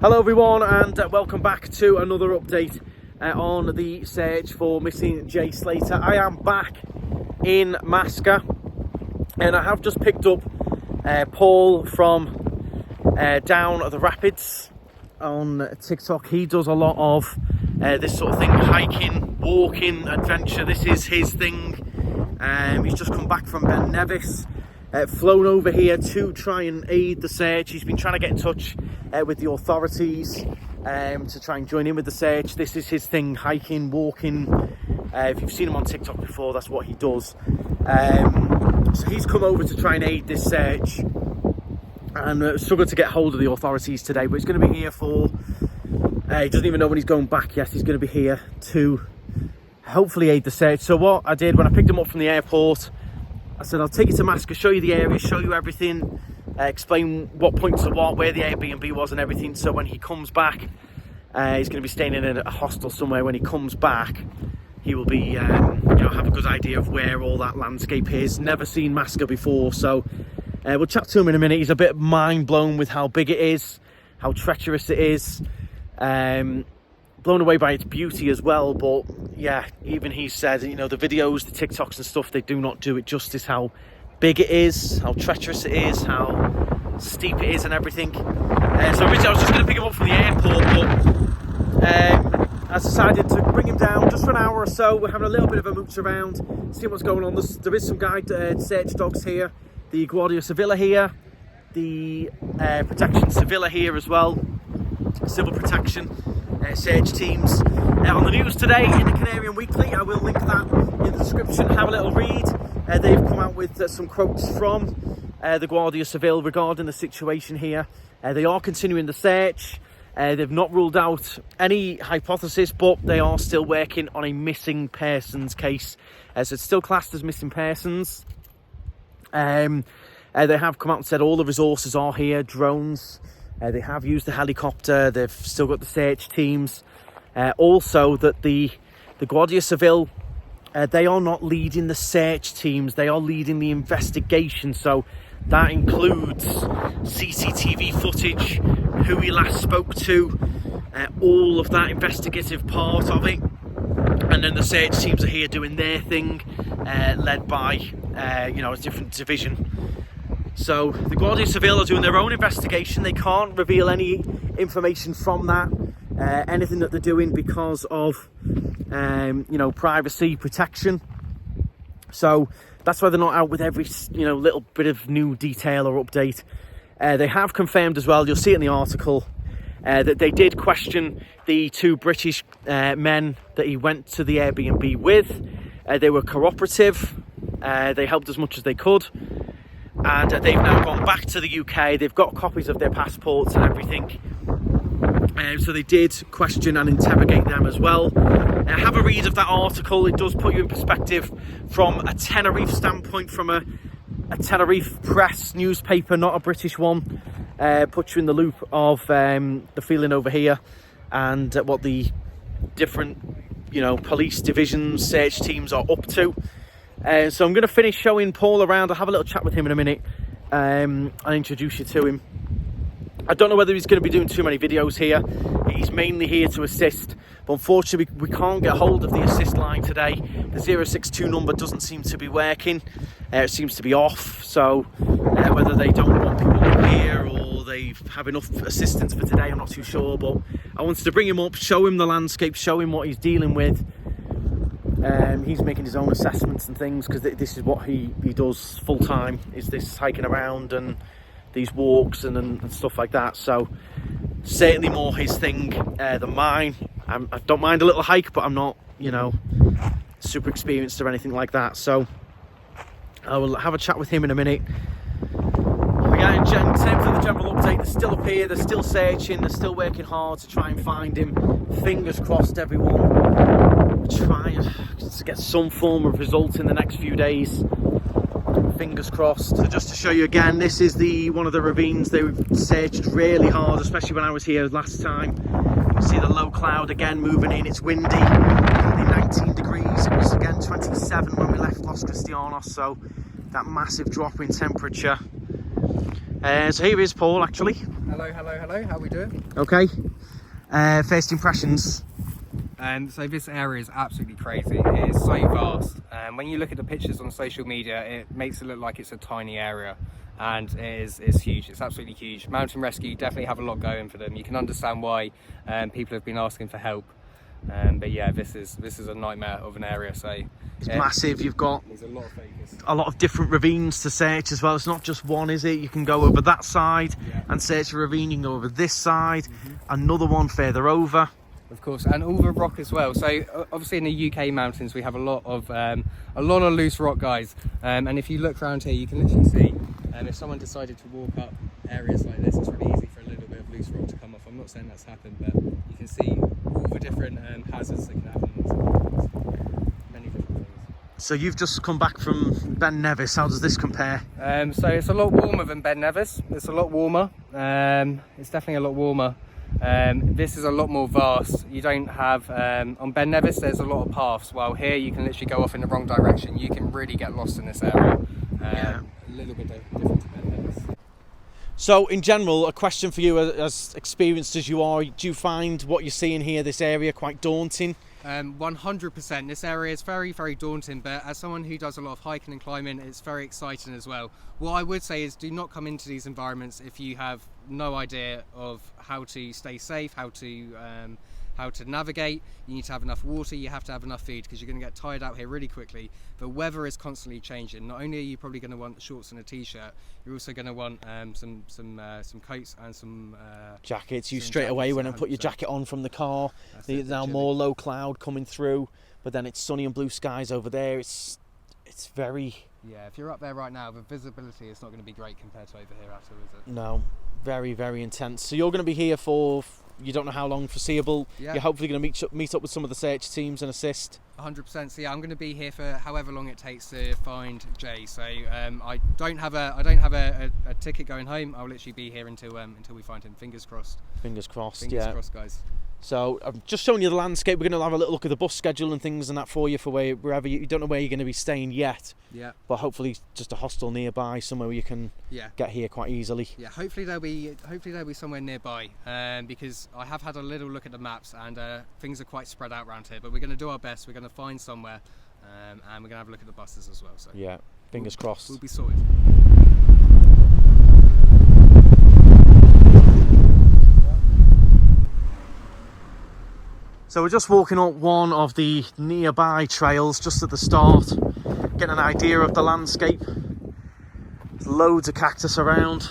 Hello everyone, and welcome back to another update on the search for missing Jay Slater. I am back in Masca, and I have just picked up Paul from down at the rapids on TikTok. He does a lot of this sort of thing, hiking, walking, adventure. This is his thing. He's just come back from Ben Nevis, flown over here to try and aid the search. He's been trying to get in touch with the authorities to try and join in with the search. This is his thing, hiking, walking. If you've seen him on TikTok before, that's what he does. So he's come over to try and aid this search, and struggled to get hold of the authorities today, but he's going to be here for he doesn't even know when he's going back yet. He's going to be here to hopefully aid the search. So what I did when I picked him up from the airport, I said I'll take you to Masca, show you the area, show you everything, explain what points are what, where the Airbnb was and everything. So when he comes back, he's going to be staying in a hostel somewhere. When he comes back, he will be have a good idea of where all that landscape is. Never seen Masca before, so we'll chat to him in a minute. He's a bit mind blown with how big it is, how treacherous it is, blown away by its beauty as well. But yeah, even he said, the videos, the TikToks and stuff, they do not do it justice how big it is, how treacherous it is, how steep it is and everything. So originally I was just going to pick him up from the airport, but I decided to bring him down just for an hour or so. We're having a little bit of a mooch around, seeing what's going on. There is some guide search dogs here, the Guardia Civil here, the Protection Civil here as well, civil protection search teams. On the news today in the Canary Weekly, I will link that in the description. Have a little read. They've come out with some quotes from the Guardia Civil regarding the situation here. They are continuing the search. They've not ruled out any hypothesis, but they are still working on a missing persons case. So it's still classed as missing persons. They have come out and said all the resources are here, drones. They have used the helicopter. They've still got the search teams. Also that the Guardia Civil, they are not leading the search teams, they are leading the investigation. So that includes CCTV footage, who he last spoke to, all of that investigative part of it. And then the search teams are here doing their thing, led by a different division. So the Guardia Civil are doing their own investigation. They can't reveal any information from that, anything that they're doing, because of privacy protection. So that's why they're not out with every little bit of new detail or update. They have confirmed as well, you'll see it in the article, that they did question the two British men that he went to the Airbnb with. They were cooperative. They helped as much as they could. And they've now gone back to the UK. They've got copies of their passports and everything. So they did question and interrogate them as well. Have a read of that article. It does put you in perspective from a Tenerife standpoint, from a Tenerife press newspaper, not a British one. Puts you in the loop of the feeling over here, and what the different police divisions, search teams are up to. So I'm going to finish showing Paul around. I'll have a little chat with him in a minute. I'll introduce you to him. I don't know whether he's going to be doing too many videos here. He's mainly here to assist, but unfortunately we can't get hold of the assist line today. The 062 number doesn't seem to be working. It seems to be off. So whether they don't want people in here or they have enough assistance for today, I'm not too sure. But I wanted to bring him up, show him the landscape, show him what he's dealing with. He's making his own assessments and things, because this is what he does full time, is this hiking around and these walks and stuff like that. So certainly more his thing than mine. I don't mind a little hike, but I'm not super experienced or anything like that. So I will have a chat with him in a minute. Yeah, in terms of the general update, they're still up here, they're still searching, they're still working hard to try and find him. Fingers crossed, everyone. Trying to get some form of result in the next few days. Fingers crossed. So just to show you again, this is one of the ravines. They searched really hard, especially when I was here last time. You can see the low cloud again moving in. It's windy, only 19 degrees. It was again 27 when we left Los Cristianos, so that massive drop in temperature. So here is Paul, actually. Hello, hello, hello. How are we doing? Okay. First impressions. So this area is absolutely crazy. It is so vast. When you look at the pictures on social media, it makes it look like it's a tiny area, and it's huge. It's absolutely huge. Mountain rescue definitely have a lot going for them. You can understand why people have been asking for help. But yeah, this is a nightmare of an area. So it's massive. You've got there's a lot of focus. A lot of different ravines to search as well. It's not just one, is it? You can go over that side and search a ravine. You can go over this side, another one further over. Of course, and all the rock as well. So obviously in the UK mountains we have a lot of loose rock, guys. And if you look around here, you can literally see if someone decided to walk up areas like this, it's really easy for a little bit of loose rock to come off. I'm not saying that's happened, but you can see all the different hazards that can happen. Many different things. So you've just come back from Ben Nevis. How does this compare? So it's a lot warmer than Ben Nevis. It's a lot warmer. It's definitely a lot warmer. This is a lot more vast. You don't have on Ben Nevis there's a lot of paths, while here you can literally go off in the wrong direction. You can really get lost in this area. A little bit different to Ben Nevis. So in general, a question for you, as experienced as you are, do you find what you're seeing here, this area, quite daunting? 100%. This area is very, very daunting, but as someone who does a lot of hiking and climbing, it's very exciting as well. What I would say is do not come into these environments if you have no idea of how to stay safe, how to navigate. You need to have enough water, you have to have enough food, because you're going to get tired out here really quickly. The weather is constantly changing. Not only are you probably going to want shorts and a t-shirt, you're also going to want some coats and some jackets. You straight away when I put your jacket on from the car, there's now more low cloud coming through, but then it's sunny and blue skies over there. It's very... Yeah, if you're up there right now, the visibility is not going to be great compared to over here at all, is it? No, very, very intense. So you're going to be here for, you don't know how long, foreseeable. Yeah. You're hopefully going to meet up with some of the search teams and assist. 100%. So yeah, I'm going to be here for however long it takes to find Jay. So I don't have a ticket going home. I'll literally be here until we find him. Fingers crossed. Fingers crossed. Fingers crossed, guys. So I'm just showing you the landscape. We're going to have a little look at the bus schedule and things and that for you for wherever you don't know where you're going to be staying yet. Yeah. But hopefully just a hostel nearby, somewhere where you can get here quite easily. Yeah. Hopefully there'll be somewhere nearby. Because I have had a little look at the maps and things are quite spread out around here. But we're going to do our best. We're going to find somewhere, and we're going to have a look at the buses as well. So yeah. Fingers crossed. We'll be sorted. So we're just walking up one of the nearby trails just at the start, getting an idea of the landscape. There's loads of cactus around.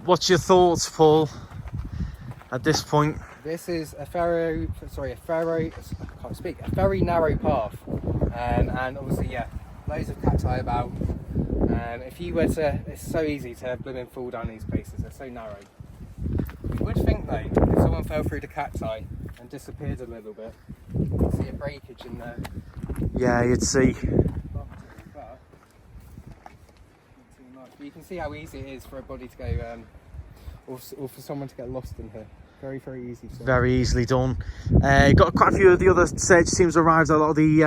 What's your thoughts, Paul, at this point? This is a very narrow path, and obviously, yeah, loads of cacti about. If you were to, it's so easy to blooming fall down these places. They're so narrow. You would think though, if someone fell through the cacti and disappeared a little bit, you'd see a breakage in there. Yeah, you'd see. But you can see how easy it is for a body to go, or for someone to get lost in here. Very, very easy. Very easily done. Got quite a few of the other search teams arrived. A lot of the,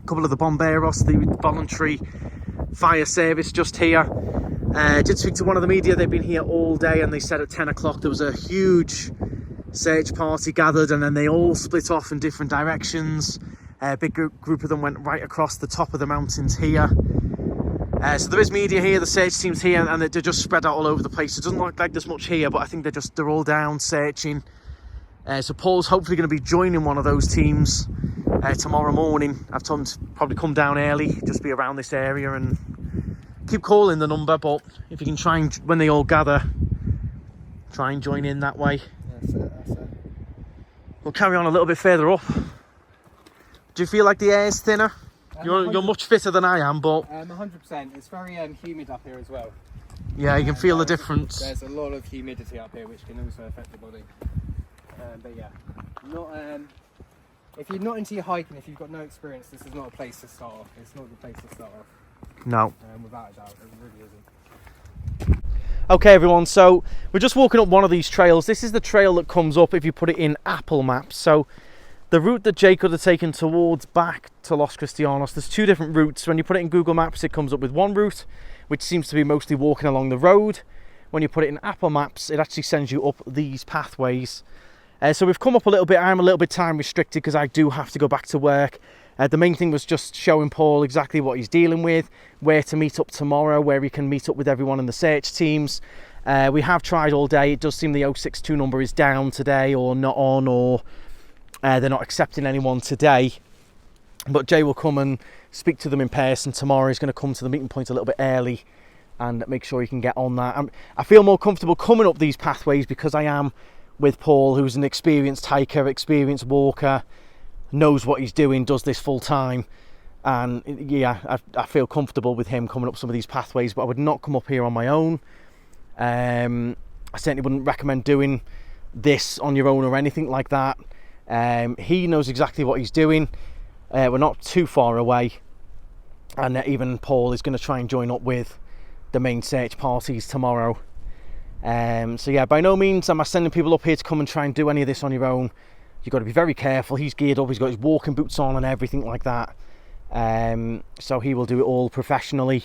couple of the Bomberos, the voluntary fire service just here. Did speak to one of the media. They've been here all day, and they said at 10 o'clock there was a huge search party gathered, and then they all split off in different directions. A big group of them went right across the top of the mountains here. So there is media here, the search team's here, and they're just spread out all over the place. It doesn't look like there's much here, but I think they're all down searching. So Paul's hopefully going to be joining one of those teams tomorrow morning. I've told him to probably come down early, just be around this area and keep calling the number, but if you can try and, when they all gather, try and join in that way. That's it. We'll carry on a little bit further up. Do you feel like the air's thinner? You're much fitter than I am, but 100%. It's very humid up here as well. Yeah, you can feel the difference. There's a lot of humidity up here, which can also affect the body. But yeah, if you're not into your hiking, if you've got no experience, this is not a place to start off. It's not the place to start off. No. Without a doubt, it really isn't. Okay everyone, so we're just walking up one of these trails. This is the trail that comes up if you put it in Apple Maps. So the route that Jay could have taken towards back to Los Cristianos, there's two different routes. When you put it in Google Maps, it comes up with one route, which seems to be mostly walking along the road, when you put it in Apple Maps, it actually sends you up these pathways. So we've come up a little bit. I'm a little bit time restricted because I do have to go back to work. The main thing was just showing Paul exactly what he's dealing with, where to meet up tomorrow, where he can meet up with everyone in the search teams. We have tried all day. It does seem the 062 number is down today, or not on, or they're not accepting anyone today. But Jay will come and speak to them in person tomorrow. He's going to come to the meeting point a little bit early and make sure he can get on that. I feel more comfortable coming up these pathways because I am with Paul, who's an experienced hiker, experienced walker, knows what he's doing, does this full time. And yeah, I feel comfortable with him coming up some of these pathways, but I would not come up here on my own. I certainly wouldn't recommend doing this on your own or anything like that. He knows exactly what he's doing. We're not too far away, and even Paul is going to try and join up with the main search parties tomorrow. So yeah, by no means am I sending people up here to come and try and do any of this on your own. You've got to be very careful. He's geared up, he's got his walking boots on and everything like that. So he will do it all professionally.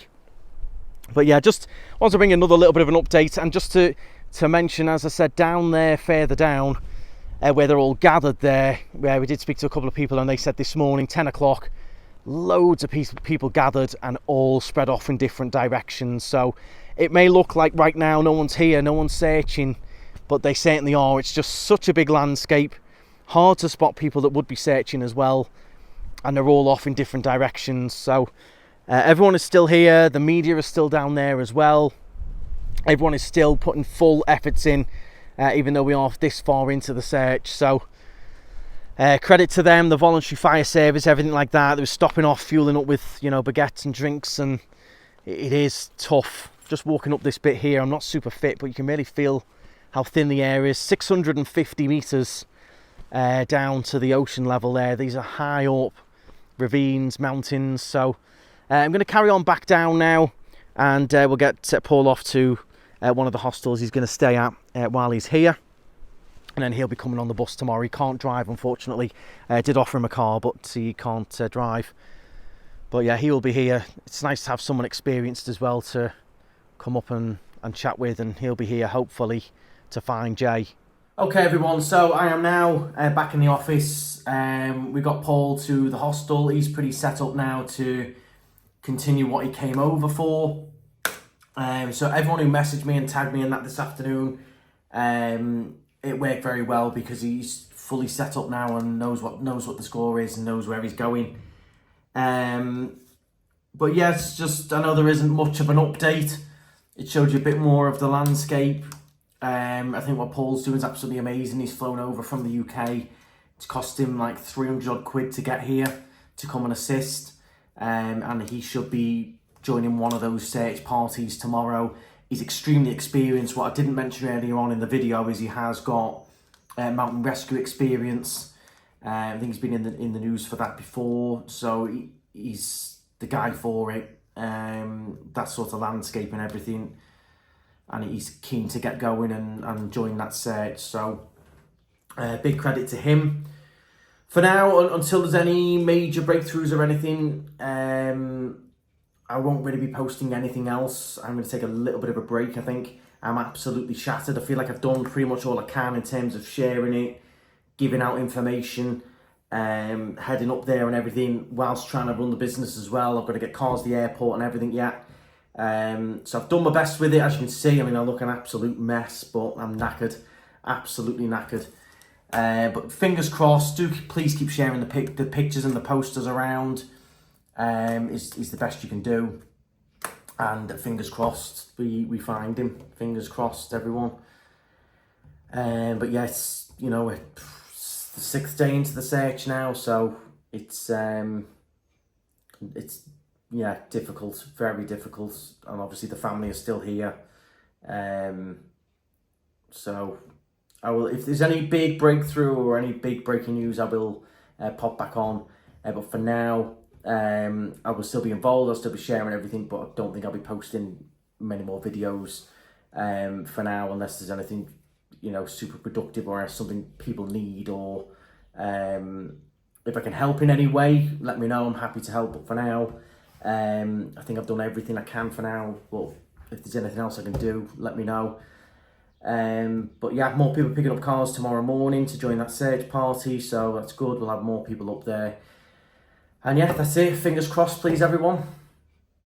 But yeah, just want to bring another little bit of an update, and just to mention, as I said, down there, further down, where they're all gathered there, where we did speak to a couple of people, and they said this morning, 10 o'clock, loads of people gathered and all spread off in different directions. So it may look like right now no one's here, no one's searching, but they certainly are. It's just such a big landscape, hard to spot people that would be searching as well, and they're all off in different directions. So everyone is still here, the media is still down there as well. Everyone is still putting full efforts in, even though we are this far into the search. So credit to them, the voluntary fire service, everything like that. They were stopping off, fueling up with, you know, baguettes and drinks, and it is tough. Just walking up this bit here, I'm not super fit, but you can really feel how thin the air is. 650 meters down to the ocean level there. These are high up ravines, mountains. So I'm going to carry on back down now, and we'll get Paul off to one of the hostels he's going to stay at while he's here, and then he'll be coming on the bus tomorrow. He can't drive, unfortunately. I did offer him a car, but he can't drive. But yeah, he will be here. It's nice to have someone experienced as well to come up and chat with, and he'll be here hopefully to find Jay. Okay everyone, so I am now back in the office. We got Paul to the hostel. He's pretty set up now to continue what he came over for. So everyone who messaged me and tagged me in that this afternoon, it worked very well because he's fully set up now and knows what the score is and knows where he's going. But yes, just I know there isn't much of an update. It showed you a bit more of the landscape. I think what Paul's doing is absolutely amazing. He's flown over from the UK. It's cost him like 300 odd quid to get here to come and assist. And he should be joining one of those search parties tomorrow. He's extremely experienced. What I didn't mention earlier on in the video is he has got mountain rescue experience. I think he's been in the news for that before. So he's the guy for it. That sort of landscape and everything. And he's keen to get going and join that search. So big credit to him. For now, until there's any major breakthroughs or anything, I won't really be posting anything else. I'm going to take a little bit of a break, I think. I'm absolutely shattered. I feel like I've done pretty much all I can in terms of sharing it, giving out information, heading up there and everything, whilst trying to run the business as well. I've got to get cars to the airport and everything yet. So I've done my best with it, as you can see. I mean, I look an absolute mess, but I'm knackered. Absolutely knackered. But fingers crossed, do please keep sharing the pictures and the posters around. Is the best you can do, and fingers crossed we find him. Fingers crossed, everyone. But yes, you know, it's the 6th day into the search now, so it's yeah, difficult, very difficult, and obviously the family is still here. So I will, if there's any big breakthrough or any big breaking news, I will pop back on. But for now, I will still be involved. I'll still be sharing everything, but I don't think I'll be posting many more videos for now, unless there's anything, you know, super productive or something people need, or if I can help in any way, let me know. I'm happy to help. But for now, I think I've done everything I can for now. But if there's anything else I can do, let me know. But yeah, more people picking up cars tomorrow morning to join that search party, so that's good. We'll have more people up there. And yeah, that's it. Fingers crossed, please, everyone.